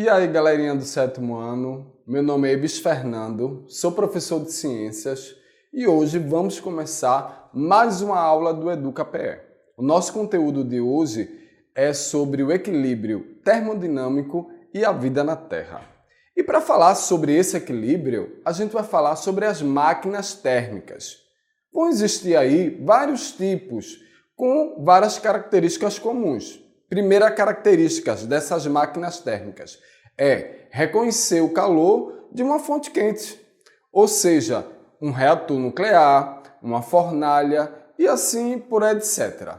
E aí, galerinha do sétimo ano, meu nome é Ibis Fernando, sou professor de ciências e hoje vamos começar mais uma aula do EducaPE. O nosso conteúdo de hoje é sobre o equilíbrio termodinâmico e a vida na Terra. E para falar sobre esse equilíbrio, a gente vai falar sobre as máquinas térmicas. Vão existir aí vários tipos, com várias características comuns. Primeira característica dessas máquinas térmicas é reconhecer o calor de uma fonte quente, ou seja, um reator nuclear, uma fornalha e assim por etc.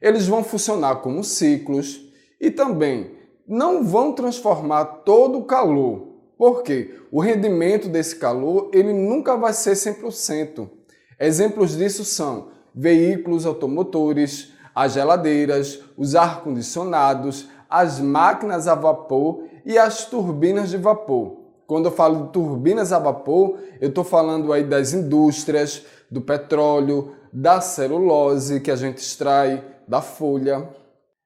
Eles vão funcionar como ciclos e também não vão transformar todo o calor, porque o rendimento desse calor ele nunca vai ser 100%. Exemplos disso são veículos automotores, as geladeiras, os ar-condicionados, as máquinas a vapor e as turbinas de vapor. Quando eu falo de turbinas a vapor, eu estou falando aí das indústrias, do petróleo, da celulose que a gente extrai da folha.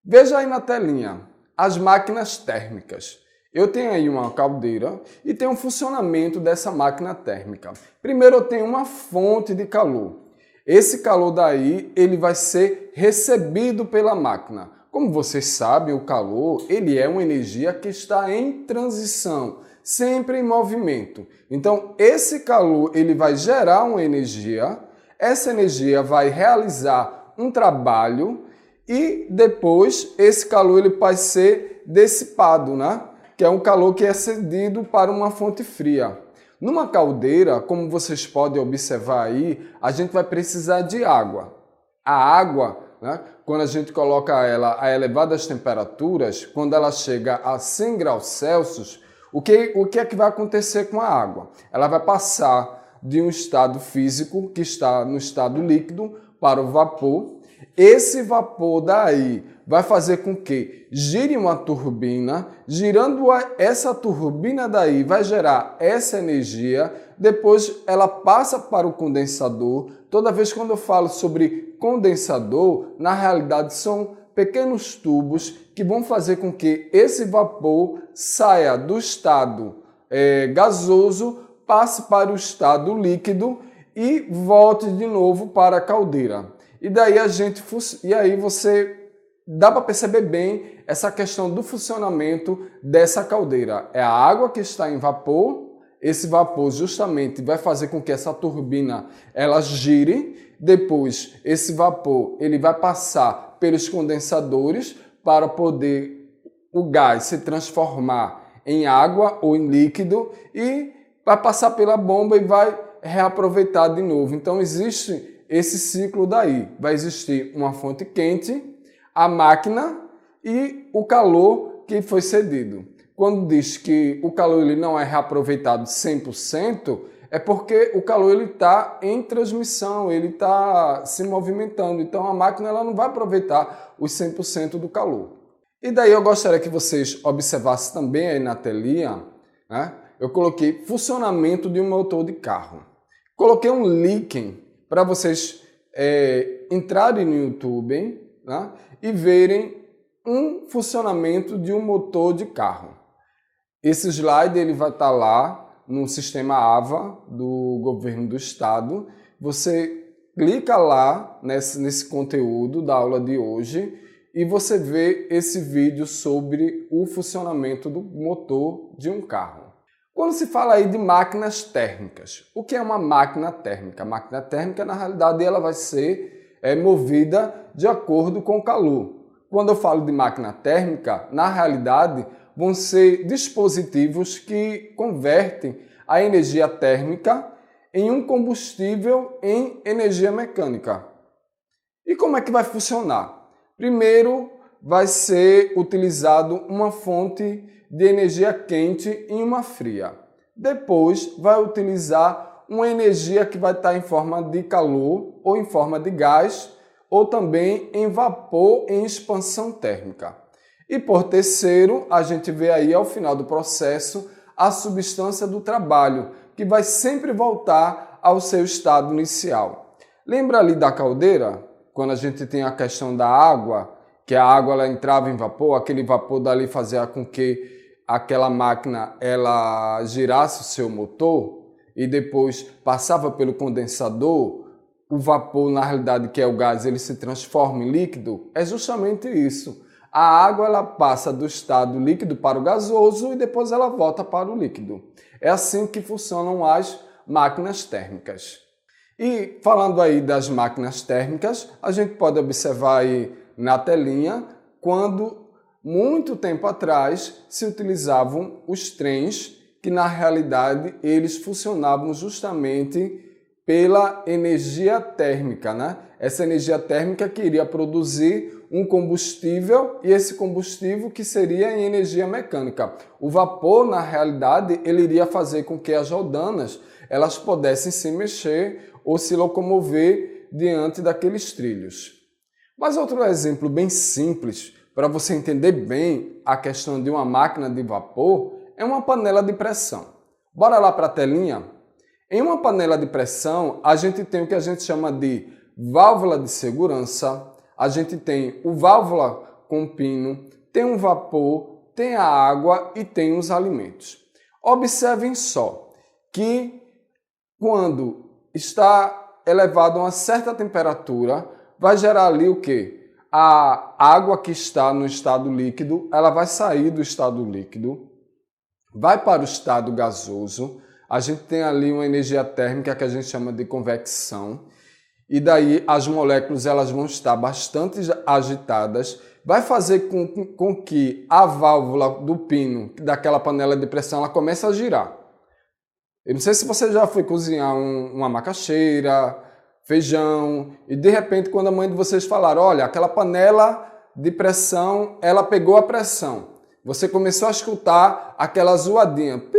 Veja aí na telinha, as máquinas térmicas. Eu tenho aí uma caldeira e tenho um funcionamento dessa máquina térmica. Primeiro eu tenho uma fonte de calor. Esse calor daí ele vai ser recebido pela máquina. Como vocês sabem, o calor ele é uma energia que está em transição, sempre em movimento. Então esse calor ele vai gerar uma energia, essa energia vai realizar um trabalho e depois esse calor ele vai ser dissipado, né? Que é um calor que é cedido para uma fonte fria. Numa caldeira, como vocês podem observar aí, a gente vai precisar de água. A água, né, quando a gente coloca ela a elevadas temperaturas, quando ela chega a 100 graus Celsius, o que é que vai acontecer com a água? Ela vai passar de um estado físico, que está no estado líquido, para o vapor. Esse vapor daí vai fazer com que gire uma turbina, girando essa turbina daí vai gerar essa energia, depois ela passa para o condensador. Toda vez quando eu falo sobre condensador, na realidade são pequenos tubos que vão fazer com que esse vapor saia do estado gasoso, passe para o estado líquido e volte de novo para a caldeira. E daí você dá para perceber bem essa questão do funcionamento dessa caldeira. É a água que está em vapor, esse vapor justamente vai fazer com que essa turbina ela gire, depois esse vapor ele vai passar pelos condensadores para poder o gás se transformar em água ou em líquido e vai passar pela bomba e vai reaproveitar de novo. Então existe esse ciclo daí. Vai existir uma fonte quente, a máquina e o calor que foi cedido. Quando diz que o calor ele não é reaproveitado 100%, é porque o calor ele está em transmissão, ele está se movimentando. Então a máquina ela não vai aproveitar os 100% do calor. E daí eu gostaria que vocês observassem também aí na telinha, né? Eu coloquei funcionamento de um motor de carro. Coloquei um link para vocês entrarem no YouTube, né, e verem um funcionamento de um motor de carro. Esse slide ele vai estar lá no sistema AVA do governo do estado. Você clica lá nesse conteúdo da aula de hoje e você vê esse vídeo sobre o funcionamento do motor de um carro. Quando se fala aí de máquinas térmicas, o que é uma máquina térmica? A máquina térmica, na realidade, ela vai ser movida de acordo com o calor. Quando eu falo de máquina térmica, na realidade, vão ser dispositivos que convertem a energia térmica em um combustível em energia mecânica. E como é que vai funcionar? Primeiro, vai ser utilizado uma fonte de energia quente em uma fria. Depois vai utilizar uma energia que vai estar em forma de calor ou em forma de gás ou também em vapor em expansão térmica. E por terceiro, a gente vê aí ao final do processo a substância do trabalho, que vai sempre voltar ao seu estado inicial. Lembra ali da caldeira? Quando a gente tem a questão da água, que a água ela entrava em vapor, aquele vapor dali fazia com que aquela máquina ela girasse o seu motor e depois passava pelo condensador, o vapor, na realidade, que é o gás, ele se transforma em líquido, é justamente isso. A água ela passa do estado líquido para o gasoso e depois ela volta para o líquido. É assim que funcionam as máquinas térmicas. E falando aí das máquinas térmicas, a gente pode observar aí na telinha quando muito tempo atrás se utilizavam os trens, que na realidade eles funcionavam justamente pela energia térmica, né? Essa energia térmica que iria produzir um combustível e esse combustível que seria em energia mecânica. O vapor, na realidade, ele iria fazer com que as rodanas elas pudessem se mexer ou se locomover diante daqueles trilhos. Mas outro exemplo bem simples, para você entender bem a questão de uma máquina de vapor, é uma panela de pressão. Bora lá para a telinha? Em uma panela de pressão, a gente tem o que a gente chama de válvula de segurança, a gente tem o válvula com pino, tem um vapor, tem a água e tem os alimentos. Observem só que quando está elevado a uma certa temperatura, vai gerar ali o quê? A água que está no estado líquido, ela vai sair do estado líquido, vai para o estado gasoso, a gente tem ali uma energia térmica que a gente chama de convecção, e daí as moléculas elas vão estar bastante agitadas, vai fazer com que a válvula do pino, daquela panela de pressão, ela comece a girar. Eu não sei se você já foi cozinhar uma macaxeira, feijão, e de repente quando a mãe de vocês falaram, olha, aquela panela de pressão, ela pegou a pressão. Você começou a escutar aquela zoadinha. Pi!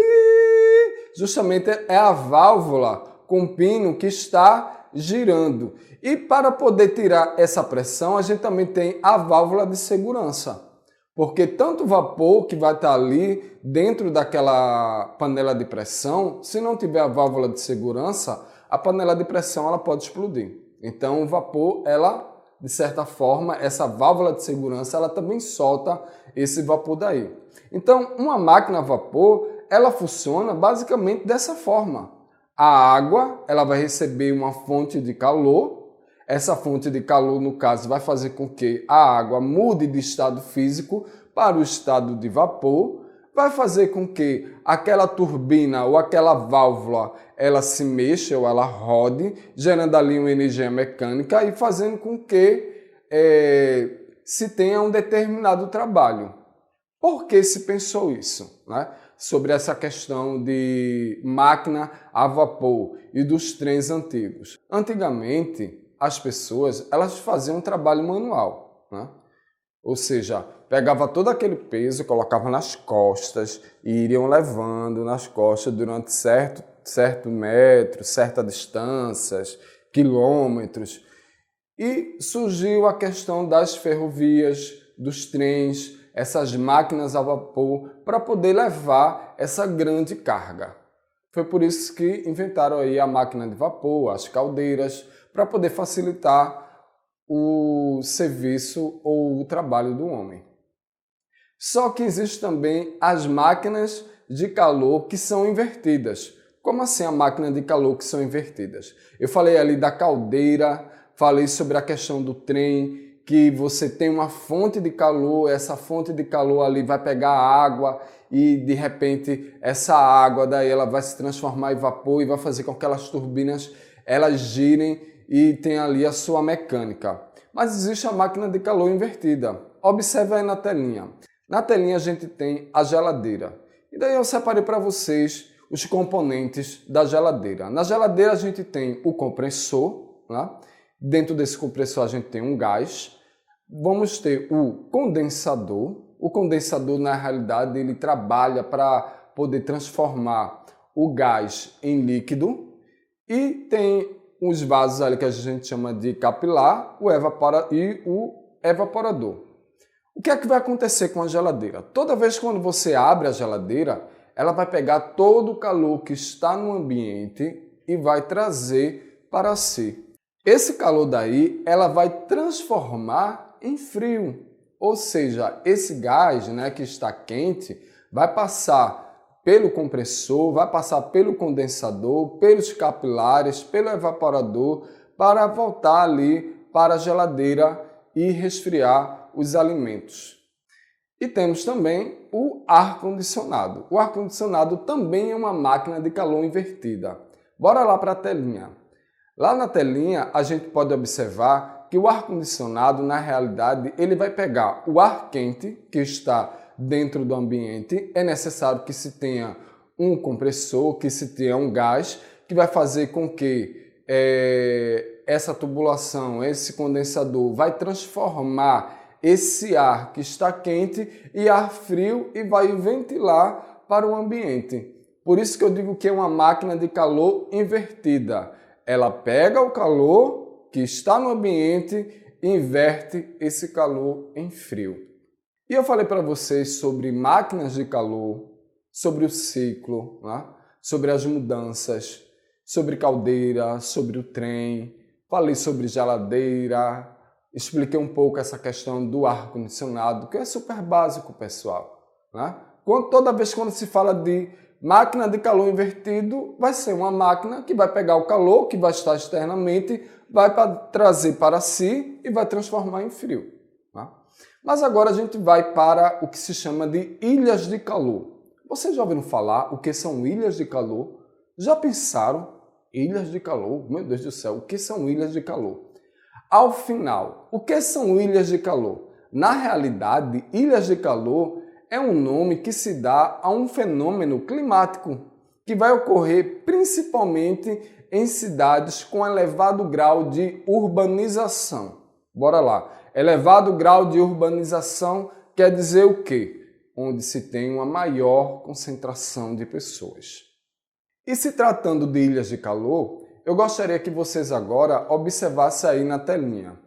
Justamente é a válvula com pino que está girando. E para poder tirar essa pressão, a gente também tem a válvula de segurança. Porque tanto o vapor que vai estar ali dentro daquela panela de pressão, se não tiver a válvula de segurança, a panela de pressão ela pode explodir. Então o vapor, ela, de certa forma, essa válvula de segurança, ela também solta esse vapor daí. Então uma máquina a vapor, ela funciona basicamente dessa forma. A água, ela vai receber uma fonte de calor. Essa fonte de calor, no caso, vai fazer com que a água mude de estado físico para o estado de vapor. Vai fazer com que aquela turbina ou aquela válvula, ela se mexa ou ela rode, gerando ali uma energia mecânica e fazendo com que se tenha um determinado trabalho. Por que se pensou isso, né? Sobre essa questão de máquina a vapor e dos trens antigos. Antigamente, as pessoas elas faziam um trabalho manual, né? Ou seja, pegava todo aquele peso, colocava nas costas e iriam levando nas costas durante certo metro, certas distâncias, quilômetros. E surgiu a questão das ferrovias, dos trens, essas máquinas a vapor para poder levar essa grande carga. Foi por isso que inventaram aí a máquina de vapor, as caldeiras, para poder facilitar o serviço ou o trabalho do homem. Só que existem também as máquinas de calor que são invertidas. Como assim a máquina de calor que são invertidas? Eu falei ali da caldeira, falei sobre a questão do trem, que você tem uma fonte de calor, essa fonte de calor ali vai pegar a água e de repente essa água daí ela vai se transformar em vapor e vai fazer com que aquelas turbinas elas girem e tem ali a sua mecânica. Mas existe a máquina de calor invertida. Observe aí na telinha. Na telinha a gente tem a geladeira. E daí eu separei para vocês os componentes da geladeira. Na geladeira a gente tem o compressor, né? Dentro desse compressor a gente tem um gás. Vamos ter o condensador. O condensador, na realidade, ele trabalha para poder transformar o gás em líquido. E tem os vasos ali que a gente chama de capilar e o evaporador. O que é que vai acontecer com a geladeira? Toda vez que quando você abre a geladeira, ela vai pegar todo o calor que está no ambiente e vai trazer para si. Esse calor daí, ela vai transformar em frio. Ou seja, esse gás, né, que está quente, vai passar pelo compressor, vai passar pelo condensador, pelos capilares, pelo evaporador, para voltar ali para a geladeira e resfriar os alimentos. E temos também o ar-condicionado. O ar-condicionado também é uma máquina de calor invertida. Bora lá para a telinha. Lá na telinha a gente pode observar que o ar-condicionado, na realidade, ele vai pegar o ar quente que está dentro do ambiente. É necessário que se tenha um compressor, que se tenha um gás, que vai fazer com que essa tubulação, esse condensador vai transformar esse ar que está quente em ar frio e vai ventilar para o ambiente. Por isso que eu digo que é uma máquina de calor invertida. Ela pega o calor que está no ambiente e inverte esse calor em frio. E eu falei para vocês sobre máquinas de calor, sobre o ciclo, né? Sobre as mudanças, sobre caldeira, sobre o trem, falei sobre geladeira, expliquei um pouco essa questão do ar-condicionado, que é super básico, pessoal, né? Toda vez quando se fala de máquina de calor invertido, vai ser uma máquina que vai pegar o calor que vai estar externamente, vai trazer para si e vai transformar em frio. Né? Mas agora a gente vai para o que se chama de ilhas de calor. Vocês já ouviram falar o que são ilhas de calor? Já pensaram? Ilhas de calor? Meu Deus do céu, o que são ilhas de calor? Ao final, o que são ilhas de calor? Na realidade, ilhas de calor é um nome que se dá a um fenômeno climático que vai ocorrer principalmente em cidades com elevado grau de urbanização. Bora lá. Elevado grau de urbanização quer dizer o quê? Onde se tem uma maior concentração de pessoas. E se tratando de ilhas de calor, eu gostaria que vocês agora observassem aí na telinha.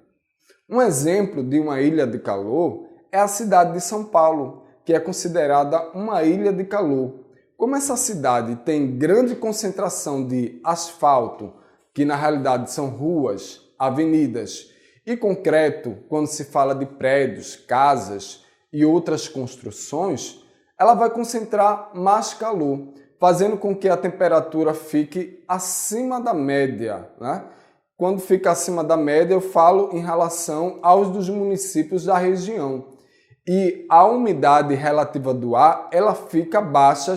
Um exemplo de uma ilha de calor é a cidade de São Paulo, que é considerada uma ilha de calor. Como essa cidade tem grande concentração de asfalto, que na realidade são ruas, avenidas, e concreto, quando se fala de prédios, casas e outras construções, ela vai concentrar mais calor, fazendo com que a temperatura fique acima da média, né? Quando fica acima da média, eu falo em relação aos dos municípios da região. E a umidade relativa do ar, ela fica baixa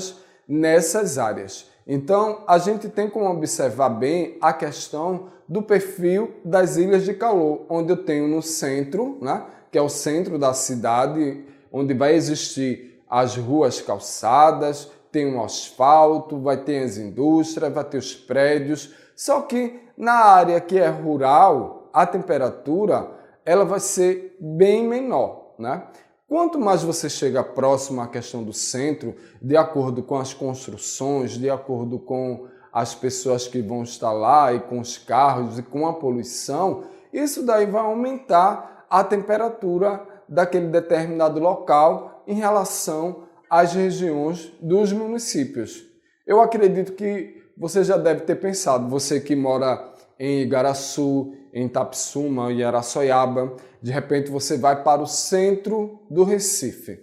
nessas áreas. Então, a gente tem como observar bem a questão do perfil das ilhas de calor, onde eu tenho no centro, né, que é o centro da cidade, onde vai existir as ruas calçadas, tem um asfalto, vai ter as indústrias, vai ter os prédios. Só que na área que é rural, a temperatura ela vai ser bem menor, né? Quanto mais você chega próximo à questão do centro, de acordo com as construções, de acordo com as pessoas que vão estar lá e com os carros e com a poluição, isso daí vai aumentar a temperatura daquele determinado local em relação às regiões dos municípios. Eu acredito que você já deve ter pensado, você que mora em Igaraçu, em Itapissuma, em Araçoiaba, de repente você vai para o centro do Recife.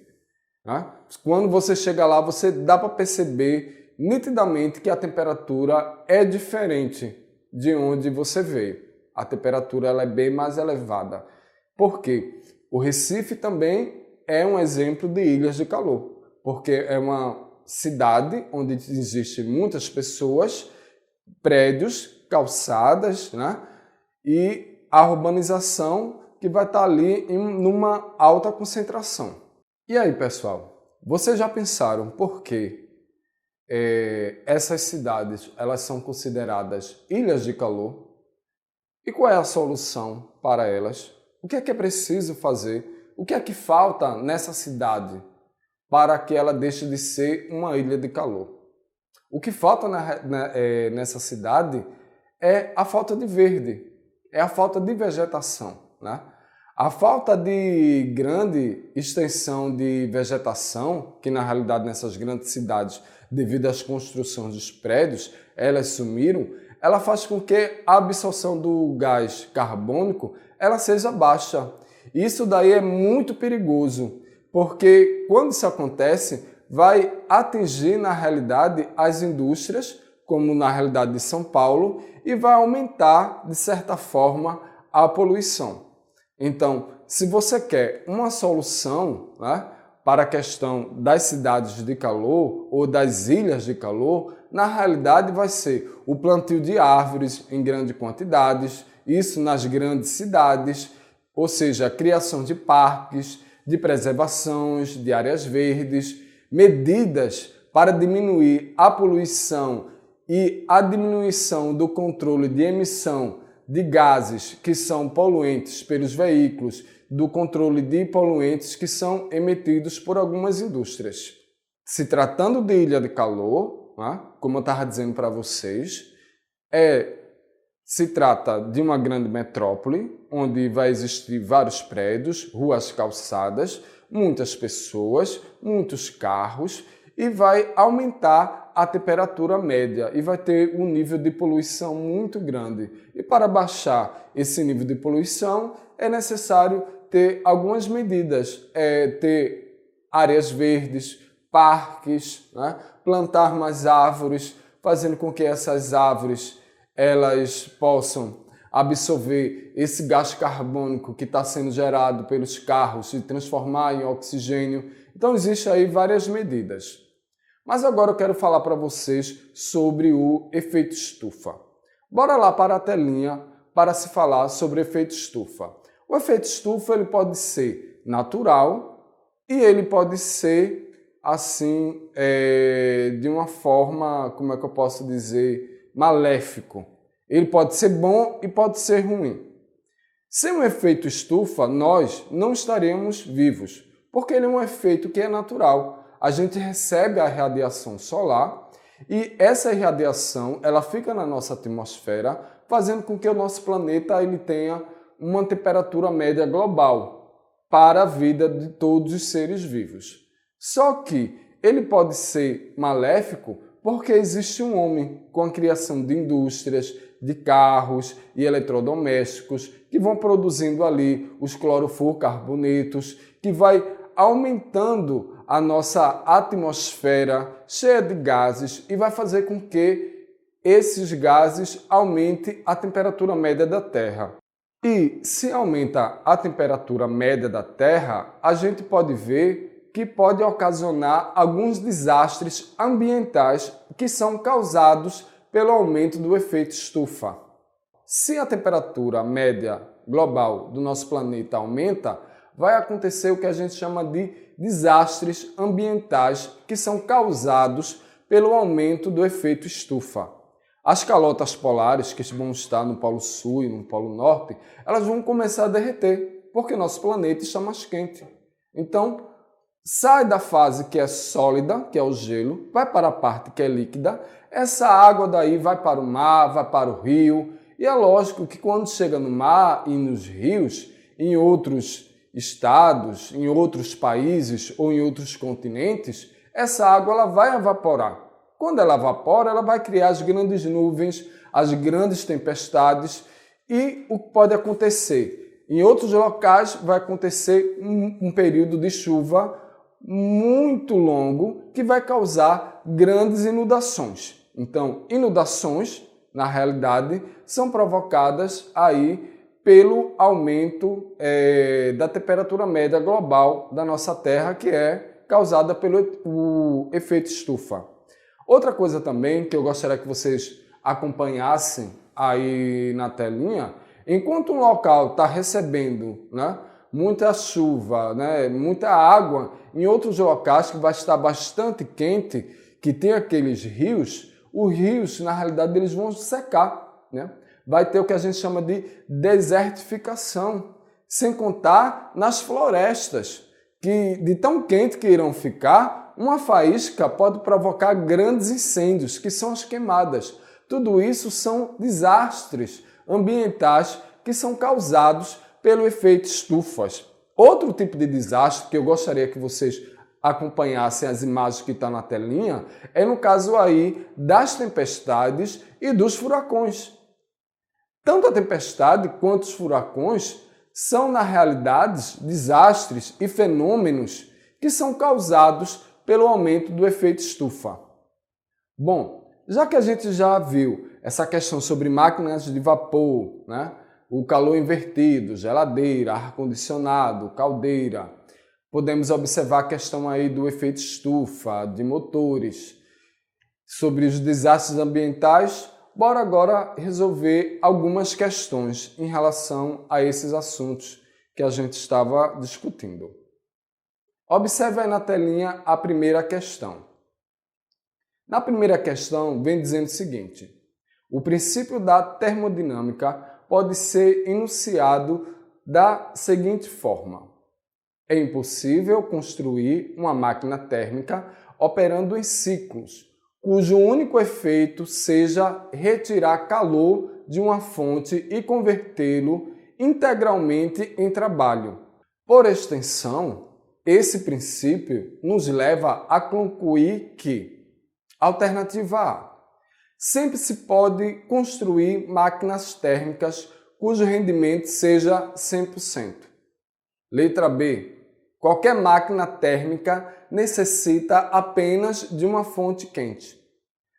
Né? Quando você chega lá, você dá para perceber nitidamente que a temperatura é diferente de onde você veio. A temperatura ela é bem mais elevada. Por quê? O Recife também é um exemplo de ilhas de calor, porque é uma cidade onde existem muitas pessoas, prédios, calçadas, né? E a urbanização que vai estar ali numa alta concentração. E aí, pessoal, vocês já pensaram por que essas cidades elas são consideradas ilhas de calor? E qual é a solução para elas? O que é preciso fazer? O que é que falta nessa cidade para que ela deixe de ser uma ilha de calor? O que falta nessa cidade é a falta de verde, é a falta de vegetação, né? A falta de grande extensão de vegetação, que na realidade nessas grandes cidades, devido às construções dos prédios, elas sumiram, ela faz com que a absorção do gás carbônico ela seja baixa. Isso daí é muito perigoso, porque quando isso acontece, vai atingir, na realidade, as indústrias, como na realidade de São Paulo, e vai aumentar, de certa forma, a poluição. Então, se você quer uma solução, né, para a questão das cidades de calor ou das ilhas de calor, na realidade vai ser o plantio de árvores em grandes quantidades, isso nas grandes cidades, ou seja, a criação de parques, de preservações, de áreas verdes, medidas para diminuir a poluição e a diminuição do controle de emissão de gases que são poluentes pelos veículos, do controle de poluentes que são emitidos por algumas indústrias. Se tratando de ilha de calor, né, como eu estava dizendo para vocês, se trata de uma grande metrópole, onde vai existir vários prédios, ruas calçadas, muitas pessoas, muitos carros, e vai aumentar a temperatura média e vai ter um nível de poluição muito grande. E para baixar esse nível de poluição é necessário ter algumas medidas, ter áreas verdes, parques, né? Plantar mais árvores, fazendo com que essas árvores elas possam absorver esse gás carbônico que está sendo gerado pelos carros e transformar em oxigênio. Então existem aí várias medidas. Mas agora eu quero falar para vocês sobre o efeito estufa. Bora lá para a telinha para se falar sobre o efeito estufa. O efeito estufa ele pode ser natural e ele pode ser assim de uma forma, como é que eu posso dizer, maléfico. Ele pode ser bom e pode ser ruim. Sem o efeito estufa, nós não estaremos vivos, porque ele é um efeito que é natural. A gente recebe a radiação solar e essa radiação ela fica na nossa atmosfera, fazendo com que o nosso planeta ele tenha uma temperatura média global para a vida de todos os seres vivos. Só que ele pode ser maléfico porque existe um homem com a criação de indústrias, de carros e eletrodomésticos que vão produzindo ali os clorofluorcarbonetos, que vai aumentando a nossa atmosfera cheia de gases e vai fazer com que esses gases aumentem a temperatura média da Terra. E se aumenta a temperatura média da Terra, a gente pode ver que pode ocasionar alguns desastres ambientais que são causados pelo aumento do efeito estufa. Se a temperatura média global do nosso planeta aumenta, vai acontecer o que a gente chama de desastres ambientais que são causados pelo aumento do efeito estufa. As calotas polares que vão estar no Polo Sul e no Polo Norte, elas vão começar a derreter, porque nosso planeta está mais quente. Então, sai da fase que é sólida, que é o gelo, vai para a parte que é líquida, essa água daí vai para o mar, vai para o rio, e é lógico que quando chega no mar e nos rios, em outros estados, em outros países ou em outros continentes, essa água ela vai evaporar. Quando ela evapora, ela vai criar as grandes nuvens, as grandes tempestades e o que pode acontecer? Em outros locais vai acontecer um período de chuva muito longo que vai causar grandes inundações. Então, inundações, na realidade, são provocadas aí pelo aumento da temperatura média global da nossa Terra, que é causada pelo efeito estufa. Outra coisa também que eu gostaria que vocês acompanhassem aí na telinha, enquanto um local está recebendo, né, muita chuva, né, muita água, em outros locais que vai estar bastante quente, que tem aqueles rios, os rios, na realidade, eles vão secar, né? Vai ter o que a gente chama de desertificação, sem contar nas florestas, que de tão quente que irão ficar, uma faísca pode provocar grandes incêndios, que são as queimadas. Tudo isso são desastres ambientais que são causados pelo efeito estufas. Outro tipo de desastre que eu gostaria que vocês acompanhassem as imagens que estão na telinha é no caso aí das tempestades e dos furacões. Tanto a tempestade quanto os furacões são, na realidade, desastres e fenômenos que são causados pelo aumento do efeito estufa. Bom, já que a gente já viu essa questão sobre máquinas de vapor, né? O calor invertido, geladeira, ar-condicionado, caldeira, podemos observar a questão aí do efeito estufa, de motores, sobre os desastres ambientais. Bora agora resolver algumas questões em relação a esses assuntos que a gente estava discutindo. Observe aí na telinha a primeira questão. Na primeira questão vem dizendo o seguinte: o princípio da termodinâmica pode ser enunciado da seguinte forma: é impossível construir uma máquina térmica operando em ciclos, cujo único efeito seja retirar calor de uma fonte e convertê-lo integralmente em trabalho. Por extensão, esse princípio nos leva a concluir que, alternativa A, sempre se pode construir máquinas térmicas cujo rendimento seja 100%. Letra B, qualquer máquina térmica necessita apenas de uma fonte quente.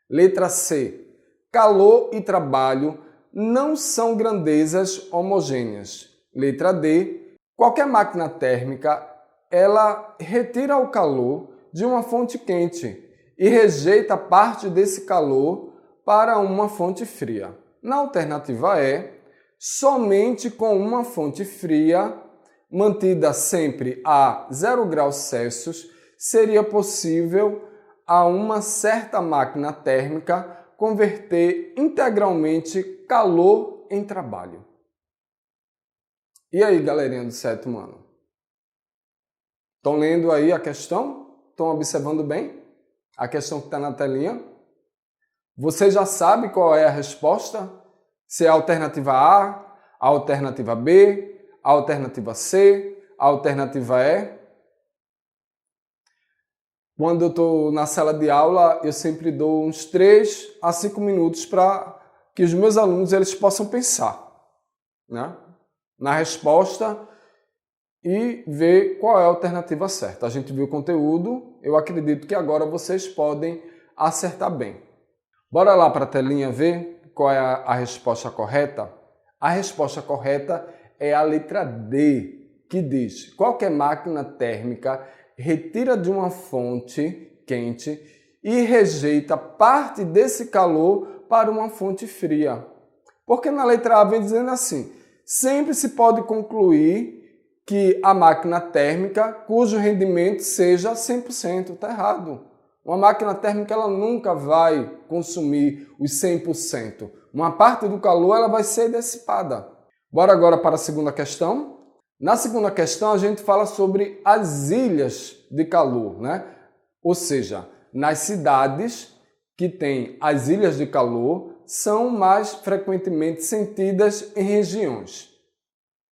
Letra C, calor e trabalho não são grandezas homogêneas. Letra D, qualquer máquina térmica ela retira o calor de uma fonte quente e rejeita parte desse calor para uma fonte fria. Na alternativa E, somente com uma fonte fria, mantida sempre a 0 graus Celsius, seria possível a uma certa máquina térmica converter integralmente calor em trabalho. E aí, galerinha do sétimo ano? Estão lendo aí a questão? Estão observando bem a questão que está na telinha? Você já sabe qual é a resposta? Se é a alternativa A, a alternativa B, a alternativa C, a alternativa E? Quando eu estou na sala de aula, eu sempre dou uns 3 a 5 minutos para que os meus alunos eles possam pensar, né, na resposta e ver qual é a alternativa certa. A gente viu o conteúdo, eu acredito que agora vocês podem acertar bem. Bora lá para a telinha ver qual é a resposta correta? A resposta correta é a letra D, que diz: qualquer máquina térmica retira de uma fonte quente e rejeita parte desse calor para uma fonte fria. Porque na letra A vem dizendo assim: sempre se pode concluir que a máquina térmica cujo rendimento seja 100%. Está errado. Uma máquina térmica ela nunca vai consumir os 100%. Uma parte do calor ela vai ser dissipada. Bora agora para a segunda questão. Na segunda questão a gente fala sobre as ilhas de calor, né? Ou seja, nas cidades que têm as ilhas de calor são mais frequentemente sentidas em regiões.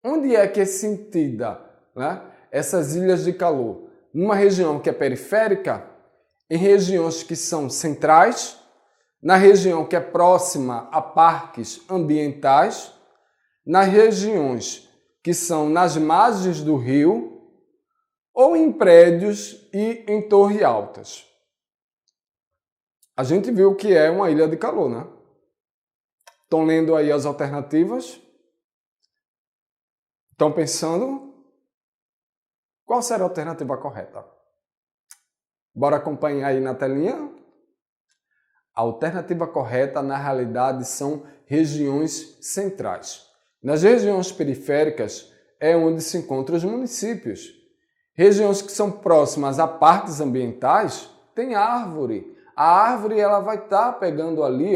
Onde é que é sentida, né, essas ilhas de calor? Numa região que é periférica, em regiões que são centrais, na região que é próxima a parques ambientais, nas regiões que são nas margens do rio ou em prédios e em torres altas. A gente viu o que é uma ilha de calor, né? Estão lendo aí as alternativas? Estão pensando? Qual será a alternativa correta? Bora acompanhar aí na telinha? A alternativa correta, na realidade, são regiões centrais. Nas regiões periféricas é onde se encontram os municípios. Regiões que são próximas a parques ambientais tem árvore. A árvore ela vai estar pegando ali,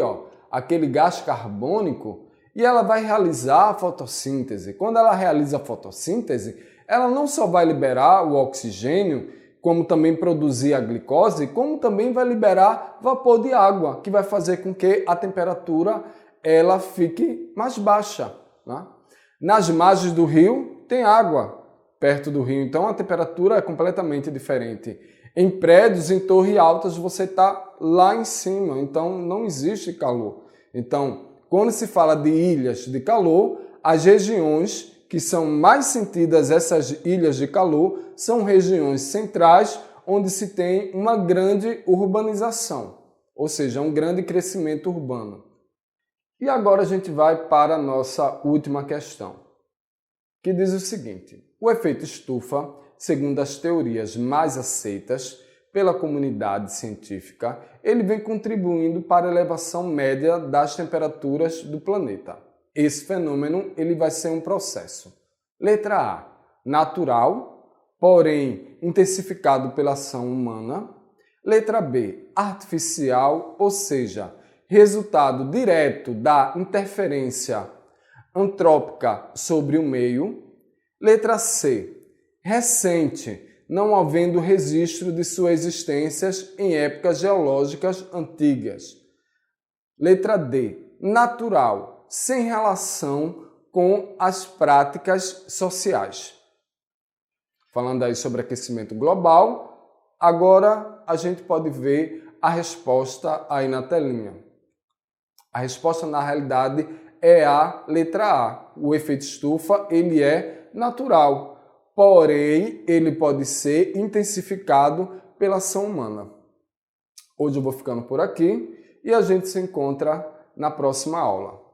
aquele gás carbônico e ela vai realizar a fotossíntese. Quando ela realiza a fotossíntese, ela não só vai liberar o oxigênio, como também produzir a glicose, como também vai liberar vapor de água, que vai fazer com que a temperatura ela fique mais baixa, né? Nas margens do rio tem água perto do rio, então a temperatura é completamente diferente. Em prédios, em torres altas, você está lá em cima, então não existe calor. Então, quando se fala de ilhas de calor, as regiões que são mais sentidas essas ilhas de calor são regiões centrais onde se tem uma grande urbanização, ou seja, um grande crescimento urbano. E agora a gente vai para a nossa última questão, que diz o seguinte: o efeito estufa, segundo as teorias mais aceitas pela comunidade científica, ele vem contribuindo para a elevação média das temperaturas do planeta. Esse fenômeno ele vai ser um processo. Letra A, natural, porém intensificado pela ação humana. Letra B, artificial, ou seja, resultado direto da interferência antrópica sobre o meio. Letra C, recente, não havendo registro de sua existência em épocas geológicas antigas. Letra D, natural, sem relação com as práticas sociais. Falando aí sobre aquecimento global, agora a gente pode ver a resposta aí na telinha. A resposta, na realidade, é a letra A. O efeito estufa, ele é natural, porém, ele pode ser intensificado pela ação humana. Hoje eu vou ficando por aqui e a gente se encontra na próxima aula.